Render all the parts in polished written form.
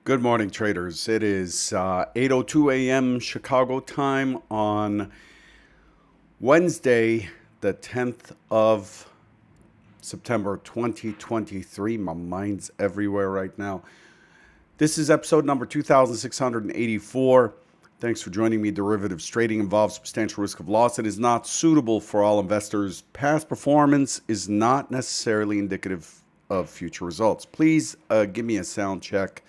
Good morning, traders. It is 8:02 a.m. Chicago time on Wednesday, the 10th of September 2023. My mind's everywhere right now. This is episode number 2684. Thanks for joining me. Derivatives trading involves substantial risk of loss. It is not suitable for all investors. Past performance is not necessarily indicative of future results. Please give me a sound check.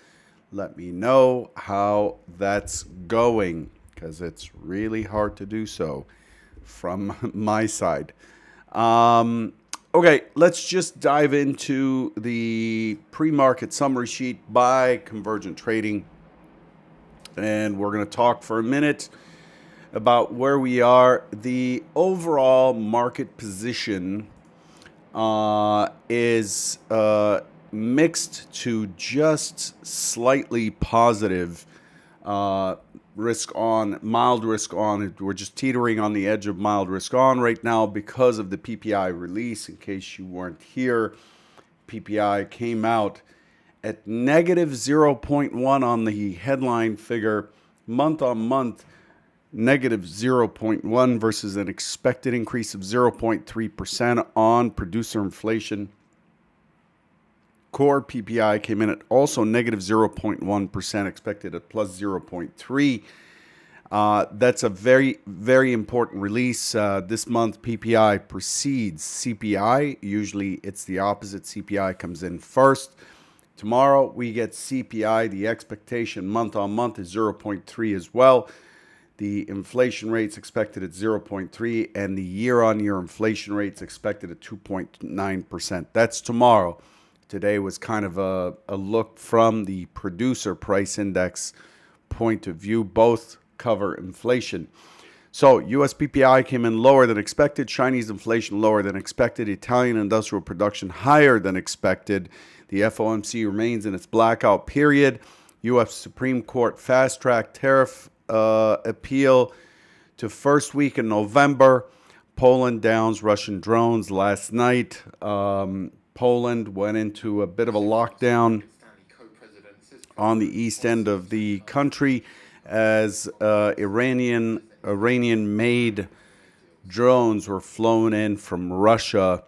Let me know how that's going because it's really hard to do so from my side. Okay, let's just dive into the pre-market summary sheet by Convergent Trading. And we're going to talk for a minute about where we are. The overall market position is mixed to just slightly positive, risk on, mild risk on. We're just teetering on the edge of mild risk on right now because of the PPI release. In case you weren't here, PPI came out at negative 0.1 on the headline figure, month on month, negative 0.1 versus an expected increase of 0.3% on producer inflation. Core PPI came in at also negative 0.1%, expected at plus 0.3. That's a very, very important release. This month, PPI precedes CPI. Usually it's the opposite. CPI comes in first. Tomorrow, we get CPI. The expectation month on month is 0.3 as well. The inflation rate's expected at 0.3, and the year-on-year inflation rate's expected at 2.9%. That's tomorrow. Today was kind of a look from the producer price index point of view. Both cover inflation. So U.S. PPI came in lower than expected. Chinese inflation lower than expected. Italian industrial production higher than expected. The FOMC remains in its blackout period. U.S. Supreme Court fast-track tariff appeal to first week in November. Poland downs Russian drones last night. Poland went into a bit of a lockdown on the east end of the country as Iranian-made drones were flown in from Russia,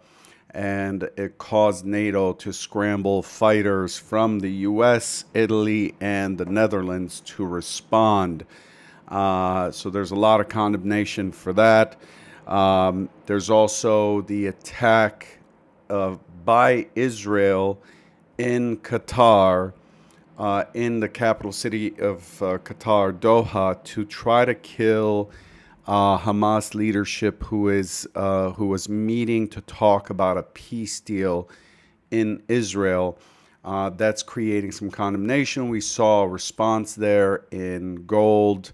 and it caused NATO to scramble fighters from the U.S., Italy, and the Netherlands to respond. So there's a lot of condemnation for that. There's also the attack by Israel in Qatar, in the capital city of Qatar, Doha, to try to kill Hamas leadership who was meeting to talk about a peace deal in Israel. That's creating some condemnation. We saw a response there in gold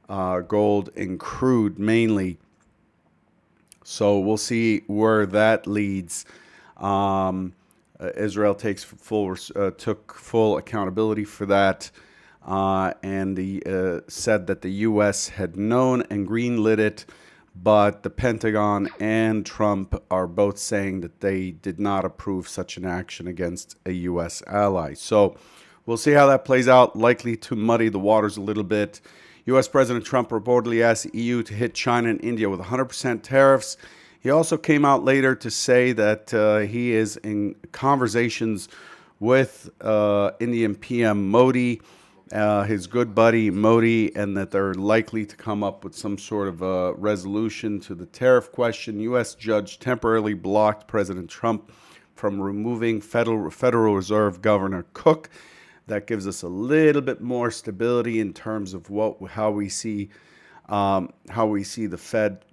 and crude mainly. So we'll see where that leads. Israel took full accountability for that, and said that the U.S. had known and greenlit it, but the Pentagon and Trump are both saying that they did not approve such an action against a U.S. ally. So we'll see how that plays out, likely to muddy the waters a little bit. U.S. President Trump reportedly asked the EU to hit China and India with 100% tariffs. He also came out later to say that he is in conversations with Indian PM Modi, his good buddy Modi, and that they're likely to come up with some sort of a resolution to the tariff question. U.S. judge temporarily blocked President Trump from removing Federal Reserve Governor Cook. That gives us a little bit more stability in terms of how we see the Fed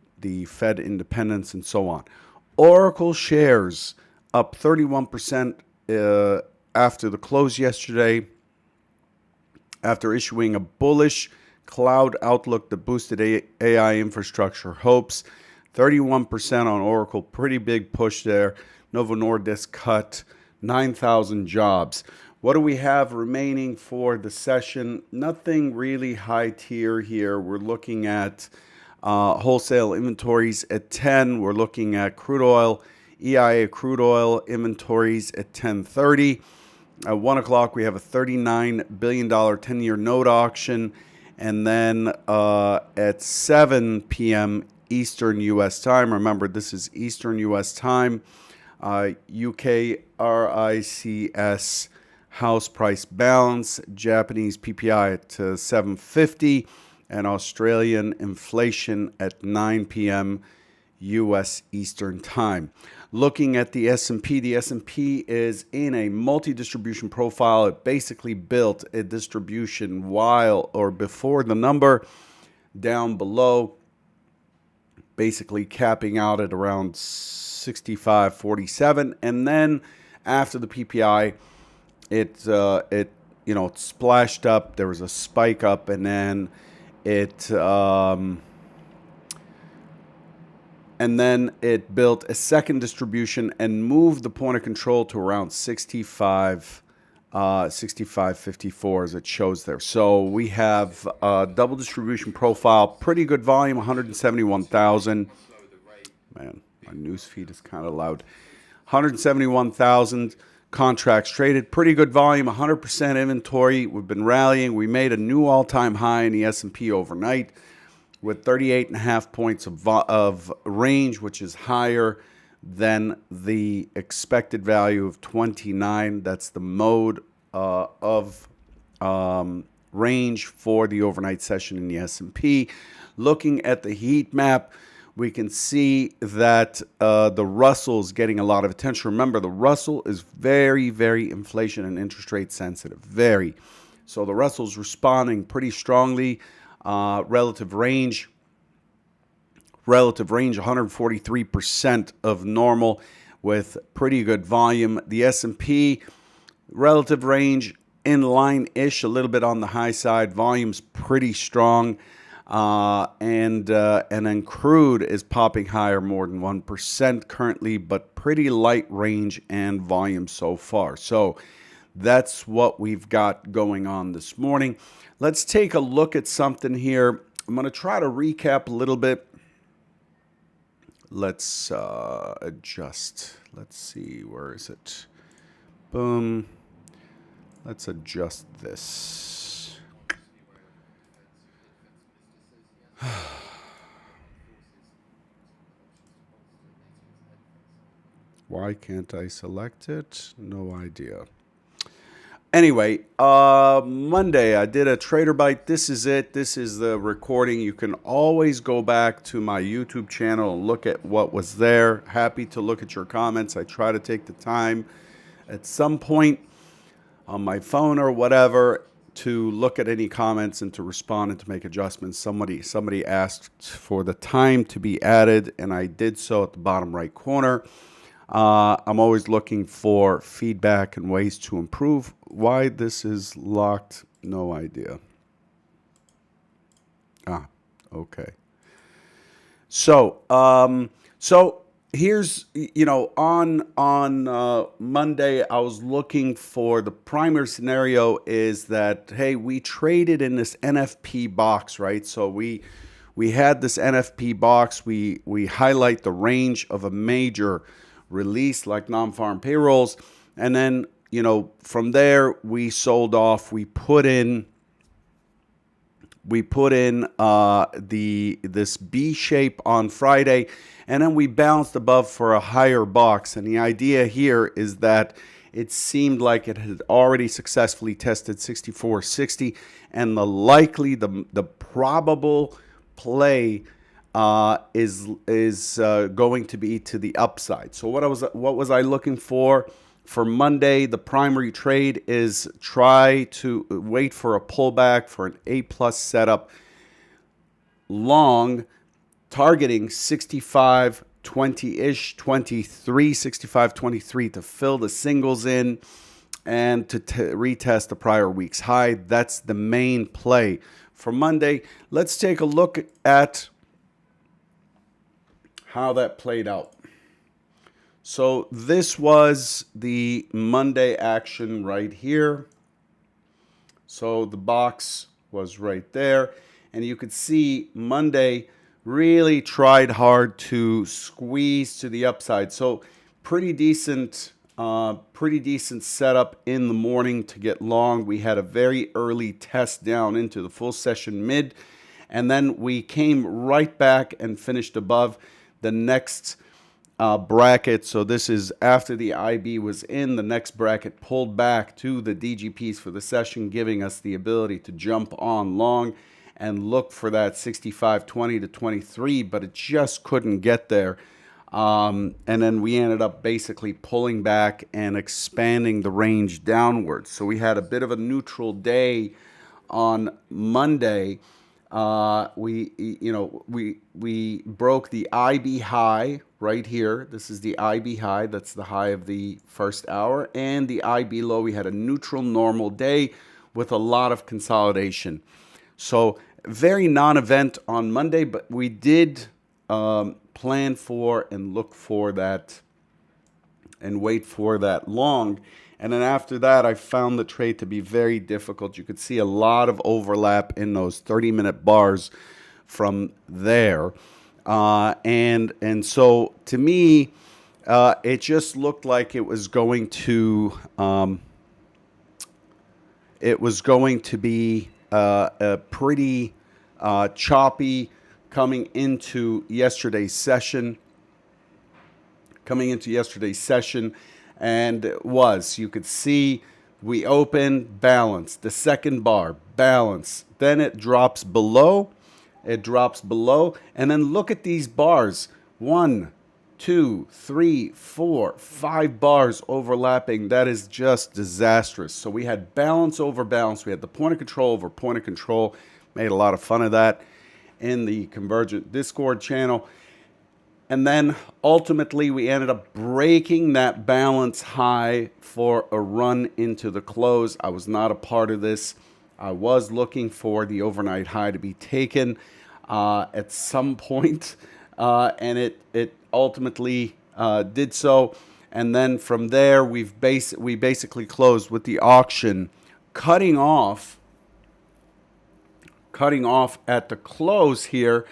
independence and so on. Oracle shares up 31% after the close yesterday, after issuing a bullish cloud outlook that boosted AI infrastructure hopes. 31% on Oracle, pretty big push there. Novo Nordisk cut 9,000 jobs. What do we have remaining for the session? Nothing really high tier here. We're looking at wholesale inventories at 10. We're looking at crude oil, EIA crude oil inventories at 1030. At 1 o'clock, we have a $39 billion 10-year note auction. And then at 7 p.m. Eastern U.S. time, remember this is Eastern U.S. time, UK RICS house price balance, Japanese PPI at 750, and Australian inflation at 9 p.m. U.S. Eastern time. Looking at the S&P, the S&P is in a multi-distribution profile. It basically built a distribution while or before the number down below, basically capping out at around 65.47, and then after the PPI, it splashed up. There was a spike up, and then it built a second distribution and moved the point of control to around 65.54 as it shows there. So we have a double distribution profile, pretty good volume, 171,000. Man, my news feed is kind of loud. 171,000 contracts traded, pretty good volume, 100% inventory. We've been rallying. We made a new all-time high in the S&P overnight, with 38.5 points of range, which is higher than the expected value of 29. That's the mode of range for the overnight session in the S&P. Looking at the heat map, we can see that the Russell is getting a lot of attention. Remember, the Russell is very, very inflation and interest rate sensitive. Very. So the Russell is responding pretty strongly. Relative range 143% of normal with pretty good volume. The S&P relative range in line-ish, a little bit on the high side. Volume's pretty strong. And then crude is popping higher, more than 1% currently, but pretty light range and volume so far. So that's what we've got going on this morning. Let's take a look at something here. I'm going to try to recap a little bit. Let's adjust. Let's see, where is it? Boom. Let's adjust this. Why can't I select it? No idea. Anyway, Monday I did a TraderBite. This is it. This is the recording. You can always go back to my YouTube channel and look at what was there. Happy to look at your comments. I try to take the time at some point on my phone or whatever to look at any comments and to respond and to make adjustments. Somebody asked for the time to be added, and I did so at the bottom right corner. I'm always looking for feedback and ways to improve. Why this is locked, no idea. Okay. So here's, on Monday, I was looking for the primary scenario is that, hey, we traded in this NFP box, right? So we had this NFP box. We highlight the range of a major release like non-farm payrolls, and then from there we sold off. We put in this B shape on Friday, and then we bounced above for a higher box. And the idea here is that it seemed like it had already successfully tested 64.60, and the probable play is going to be to the upside. So what was I looking for Monday? The primary trade is try to wait for a pullback for an A+ setup long, targeting 65.20-ish, 23, 65.23 to fill the singles in and to retest the prior week's high. That's the main play for Monday. Let's take a look at how that played out. So this was the Monday action right here. So the box was right there, and you could see Monday really tried hard to squeeze to the upside. So pretty decent Pretty decent setup in the morning to get long. We had a very early test down into the full session mid, and then we came right back and finished above the next bracket. So this is after the IB was in, the next bracket pulled back to the DGPs for the session, giving us the ability to jump on long and look for that 65.20 to 23, but it just couldn't get there. And then we ended up basically pulling back and expanding the range downwards. So we had a bit of a neutral day on Monday. We broke the IB high right here. This is the IB high. That's the high of the first hour. And the IB low, we had a neutral normal day with a lot of consolidation. So very non-event on Monday, but we did plan for and look for that and wait for that long. And then after that, I found the trade to be very difficult. You could see a lot of overlap in those 30-minute bars from there. And so to me, it just looked like it was going to be a pretty choppy coming into yesterday's session. And it was. You could see we opened, balance. The second bar, balance. Then it drops below. And then look at these bars. 1, 2, 3, 4, 5 bars overlapping. That is just disastrous. So we had balance over balance. We had the point of control over point of control. Made a lot of fun of that in the Convergent Discord channel. And then ultimately we ended up breaking that balance high for a run into the close. I was not a part of this. I was looking for the overnight high to be taken at some point, and it ultimately did so. And then from there, we basically closed with the auction cutting off at the close here.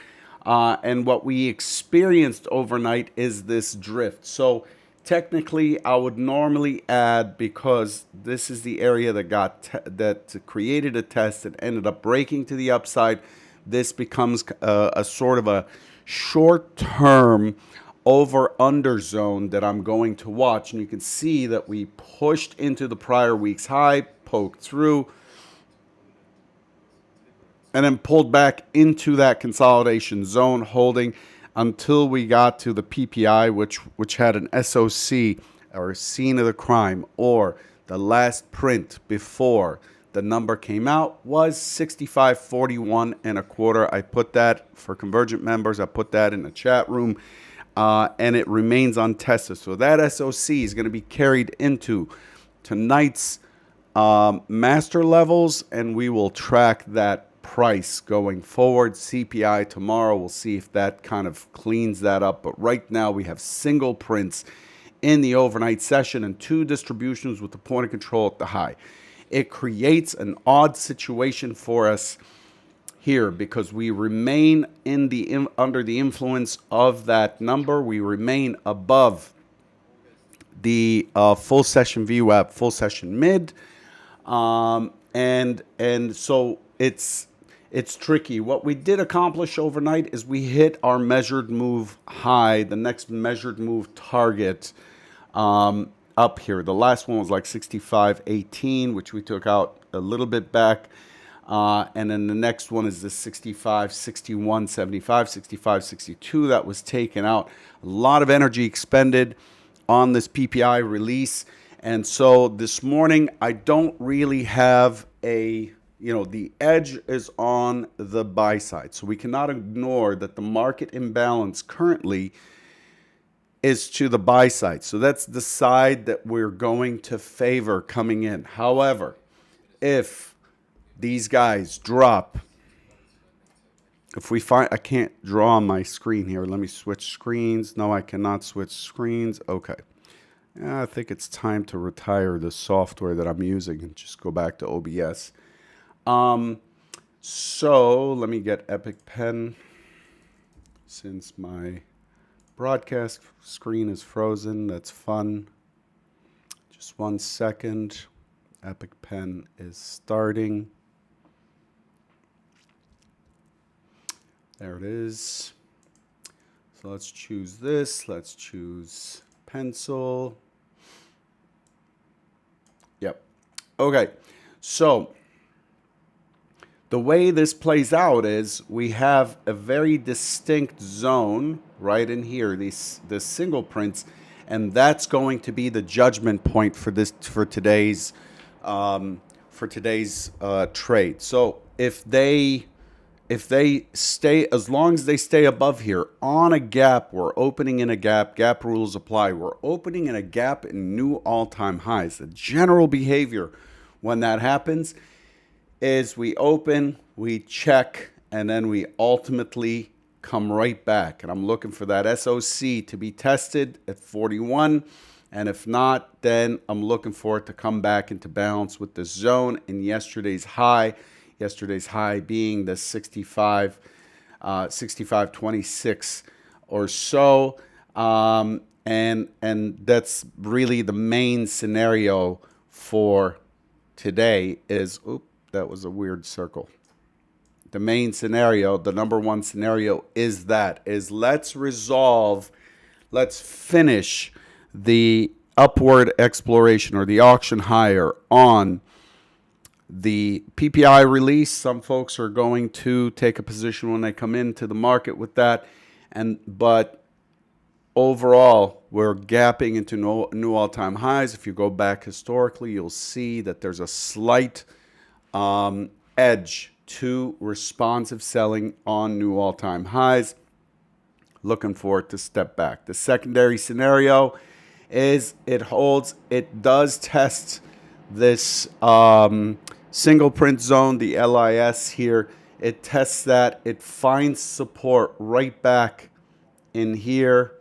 And what we experienced overnight is this drift. So technically, I would normally add, because this is the area that created a test and ended up breaking to the upside. This becomes a sort of a short-term over-under zone that I'm going to watch. And you can see that we pushed into the prior week's high, poked through, and then pulled back into that consolidation zone, holding until we got to the PPI, which had an SOC, or scene of the crime, or the last print before the number came out, was 65.41 and a quarter. I put that for Convergent members. I put that in the chat room, and it remains untested. So that SOC is going to be carried into tonight's master levels, and we will track that price going forward. CPI tomorrow, we'll see if that kind of cleans that up. But right now we have single prints in the overnight session and 2 distributions with the point of control at the high. It creates an odd situation for us here because we remain under the influence of that number. We remain above the full session VWAP, full session mid, and so it's tricky. What we did accomplish overnight is we hit our measured move high, the next measured move target up here. The last one was like 65.18, which we took out a little bit back. And then the next one is the 65.61, 75, 65.62 that was taken out. A lot of energy expended on this PPI release. And so this morning, I don't really have the edge is on the buy side. So we cannot ignore that the market imbalance currently is to the buy side. So that's the side that we're going to favor coming in. However, if these guys drop, if we find, I can't draw on my screen here. Let me switch screens. No, I cannot switch screens. Okay. Yeah, I think it's time to retire the software that I'm using and just go back to OBS. So let me get Epic Pen since my broadcast screen is frozen. That's fun. Just 1 second. Epic Pen is starting. There it is. So let's choose this. Let's choose pencil. Yep. Okay. So the way this plays out is we have a very distinct zone right in here, this single prints, and that's going to be the judgment point for today's trade. So if they stay, as long as they stay above here on a gap, we're opening in a gap, gap rules apply. We're opening in a gap in new all-time highs. The general behavior when that happens is we open, we check, and then we ultimately come right back. And I'm looking for that SOC to be tested at 41. And if not, then I'm looking for it to come back into balance with the zone in yesterday's high. Yesterday's high being the 65.26 or so. And that's really the main scenario for today is, oops, that was a weird circle. The main scenario, the number one scenario is let's finish the upward exploration or the auction higher on the PPI release. Some folks are going to take a position when they come into the market with that. But overall, we're gapping into new all-time highs. If you go back historically, you'll see that there's a slight edge to responsive selling on new all-time highs. Looking for it to step back. The secondary scenario is it does test this single print zone, the LIS here. It tests that. It finds support right back in here,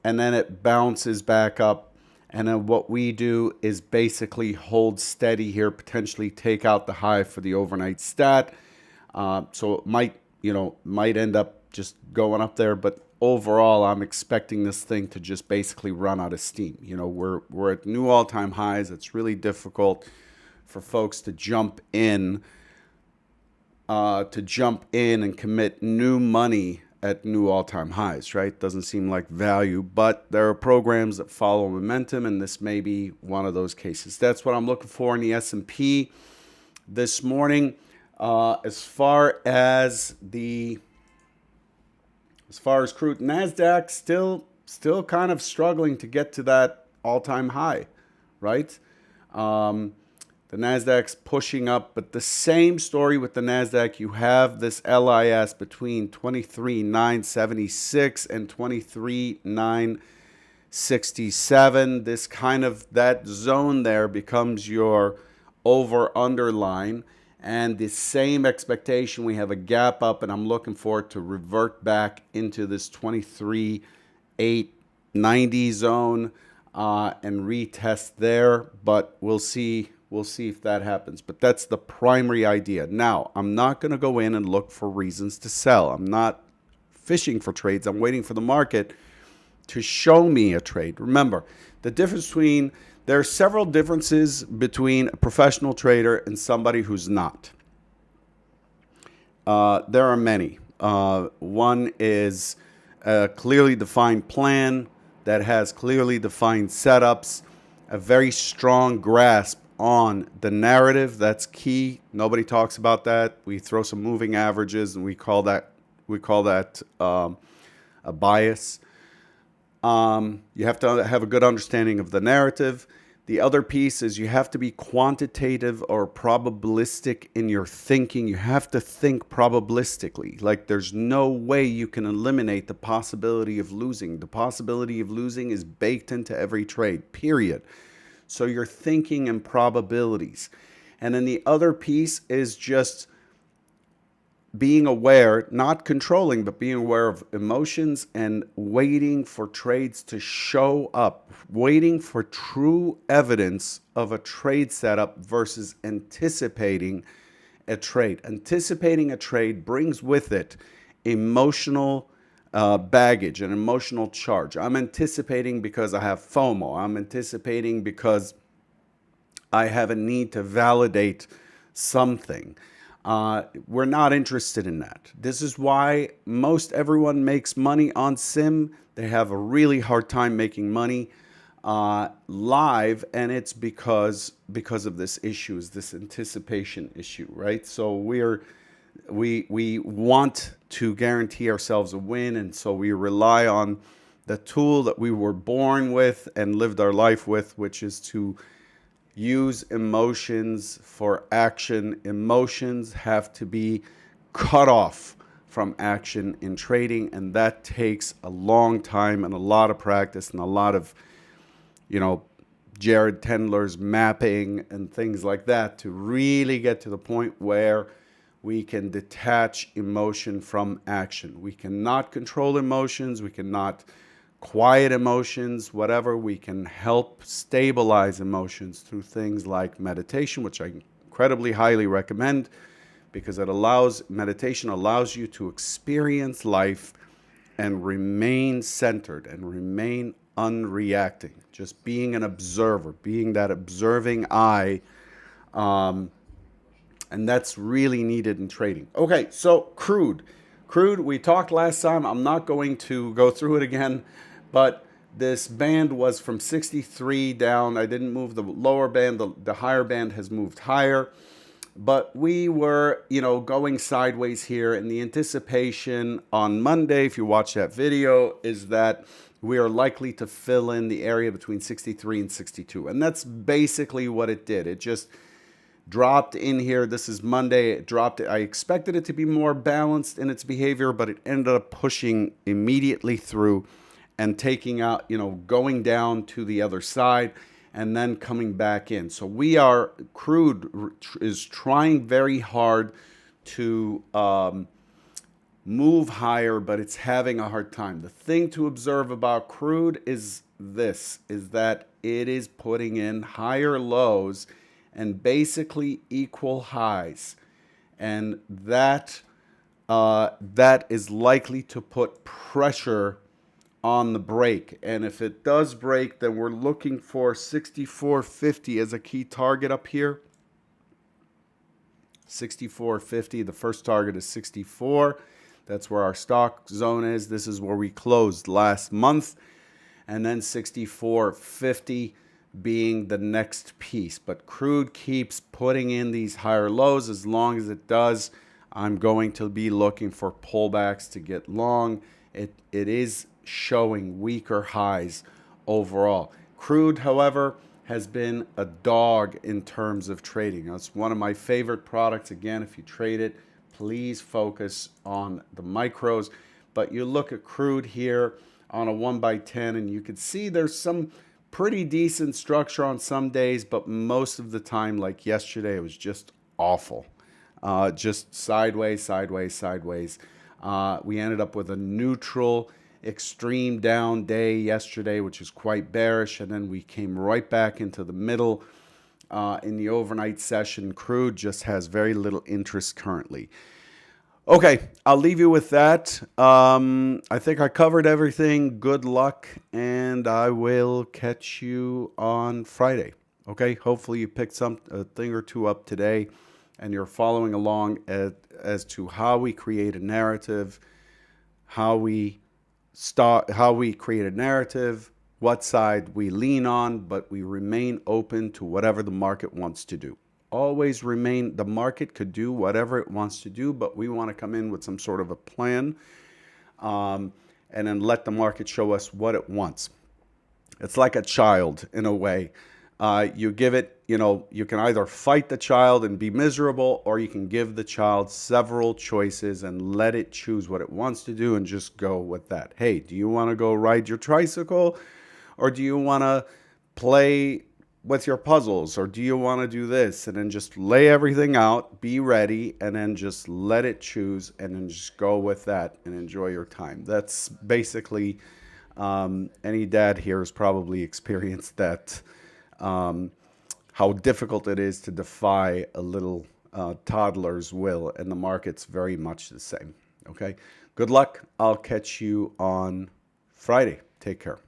and then it bounces back up. And then what we do is basically hold steady here, potentially take out the high for the overnight stat. So it might end up just going up there, but overall, I'm expecting this thing to just basically run out of steam. We're at new all-time highs. It's really difficult for folks to jump in and commit new money at new all-time highs, right? Doesn't seem like value, but there are programs that follow momentum, and this may be one of those cases. That's what I'm looking for in the S&P this morning. As far as crude, NASDAQ still kind of struggling to get to that all-time high, right? The NASDAQ's pushing up, but the same story with the NASDAQ. You have this LIS between 23,976 and 23,967. This kind of, that zone there becomes your over-under line. And the same expectation, we have a gap up, and I'm looking for it to revert back into this 23,890 zone and retest there. But we'll see if that happens. But that's the primary idea. Now, I'm not going to go in and look for reasons to sell. I'm not fishing for trades. I'm waiting for the market to show me a trade. Remember, there are several differences between a professional trader and somebody who's not. There are many. One is a clearly defined plan that has clearly defined setups, a very strong grasp on the narrative. That's key. Nobody talks about that. We throw some moving averages, and we call that a bias. You have to have a good understanding of the narrative. The other piece is you have to be quantitative or probabilistic in your thinking. You have to think probabilistically. Like, there's no way you can eliminate the possibility of losing. The possibility of losing is baked into every trade, period. So you're thinking in probabilities. And then the other piece is just being aware, not controlling, but being aware of emotions and waiting for trades to show up, waiting for true evidence of a trade setup versus anticipating a trade. Anticipating a trade brings with it emotional baggage, an emotional charge. I'm anticipating because I have FOMO. I'm anticipating because I have a need to validate something. We're not interested in that. This is why most everyone makes money on sim. They have a really hard time making money live, and it's because of this issue, is this anticipation issue, right? So we want to guarantee ourselves a win, and so we rely on the tool that we were born with and lived our life with, which is to use emotions for action. Emotions have to be cut off from action in trading, and that takes a long time and a lot of practice and a lot of, Jared Tendler's mapping and things like that to really get to the point where we can detach emotion from action. We cannot control emotions. We cannot quiet emotions, whatever. We can help stabilize emotions through things like meditation, which I incredibly highly recommend, because meditation allows you to experience life and remain centered and remain unreacting, just being an observer, being that observing eye. And that's really needed in trading. Okay, so crude. Crude, we talked last time. I'm not going to go through it again, but this band was from 63 down. I didn't move the lower band. The higher band has moved higher. But we were, going sideways here. And the anticipation on Monday, if you watch that video, is that we are likely to fill in the area between 63 and 62. And that's basically what it did. It just dropped in here. This is Monday. It dropped. I expected it to be more balanced in its behavior, but it ended up pushing immediately through and taking out, going down to the other side and then coming back in. So crude is trying very hard to move higher, but it's having a hard time. The thing to observe about crude is that it is putting in higher lows and basically equal highs, and that is likely to put pressure on the break. And if it does break, then we're looking for 64.50 as a key target up here. 64.50. The first target is 64. That's where our stock zone is. This is where we closed last month, and then 64.50 being the next piece. But crude keeps putting in these higher lows. As long as it does, I'm going to be looking for pullbacks to get long. It is showing weaker highs overall. Crude, however, has been a dog in terms of trading. It's one of my favorite products. Again, if you trade it, please focus on the micros. But you look at crude here on a 1x10, and you can see there's some pretty decent structure on some days, but most of the time, like yesterday, it was just awful. Just sideways, sideways, sideways. We ended up with a neutral, extreme down day yesterday, which is quite bearish, and then we came right back into the middle in the overnight session. Crude just has very little interest currently. Okay, I'll leave you with that. I think I covered everything. Good luck, and I will catch you on Friday. Okay, hopefully you picked a thing or two up today, and you're following along as to how we create a narrative, how we create a narrative, what side we lean on, but we remain open to whatever the market wants to do. Always the market could do whatever it wants to do, but we want to come in with some sort of a plan, and then let the market show us what it wants. It's like a child in a way. You give it, you can either fight the child and be miserable, or you can give the child several choices and let it choose what it wants to do and just go with that. Hey, do you want to go ride your tricycle, or do you want to play with your puzzles, or do you want to do this? And then just lay everything out, be ready, and then just let it choose, and then just go with that and enjoy your time. That's basically, any dad here has probably experienced that, how difficult it is to defy a little toddler's will, and the market's very much the same. Okay, Good luck. I'll catch you on Friday. Take care.